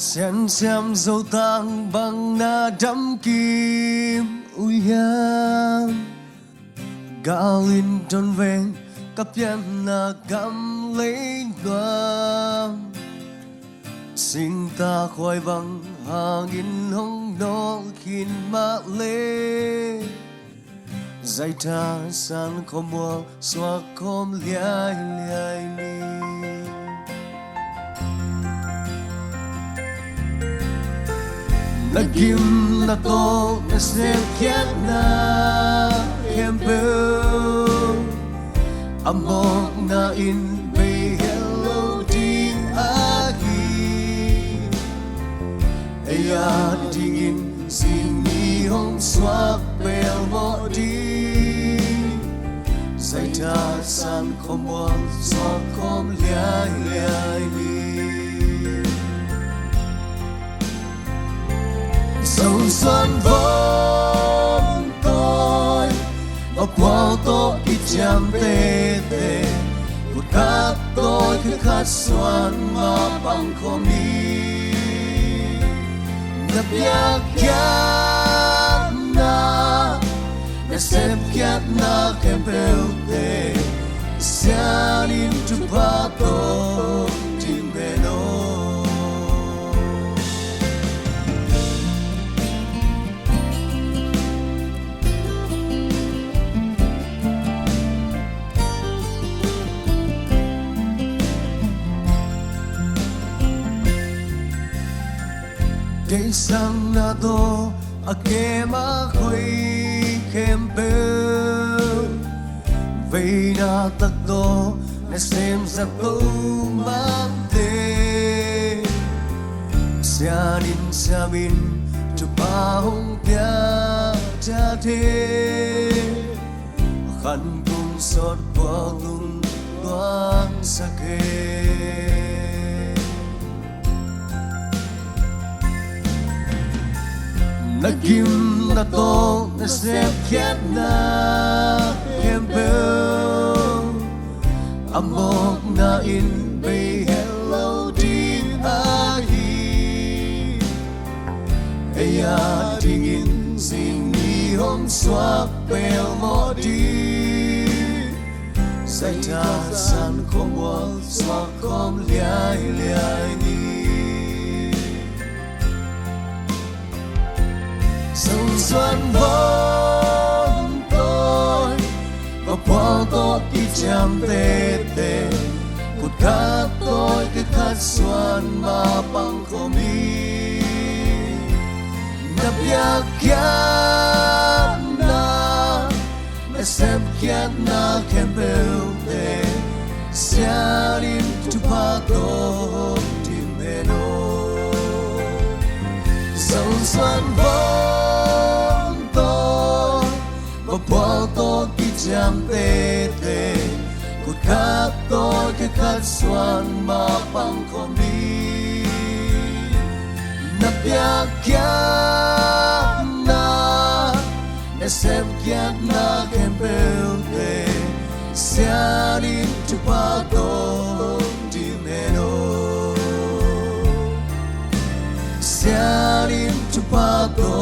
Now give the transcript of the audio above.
Xem dấu tang bằng na đắm kim ui hiam galin tròn vẹn cặp em na cầm lấy đoan sinh ta khoai vắng hàng in hông nó khiến mạ lê dây ta san không mua xóa không liai liai li na kim na to na xem khét na em bơ amok na in bay hello din agi aya tingin sini hong swak bel mo di sai ta san không buông swak không liai liai li sầu xuân vốn tôi và qua tôi ít chạm tê tê một khát tôi cứ khát xuân mà bằng không đi đập nhạc khát na để xem khát na kem bèo tê xa đi chụp ba tôi tìm về nó cây sang na to a kema khoi kem bơ vei na tak to na sem sa to mang te sia din sa bin chu pa hong pia cha thế khăn cùng sốt qua tung quang sa kê na kim na to na xem khét na kem bơ amok na in bay hello din agi aya tingin sini hong swak bel mo di sai ta san không buông swak không liai liai ni sầu xuân vốn tôi và qua tôi ít chạm tê tê cột khát tôi cứ khát xuân mà bằng không đi đập nhạc khát na để xem khát na kem bèo tê xa đi chụp ba tôi tìm về nó sầu xuân vốn tôi và bỏ tôi khi chạm tê tê cột khát tôi cái khát xuân mà bằng không đi nắp nhạc khát na để xem khát na kem bèo tê xa đi chụp ba tôi tìm về nó xa đi chụp ba tôi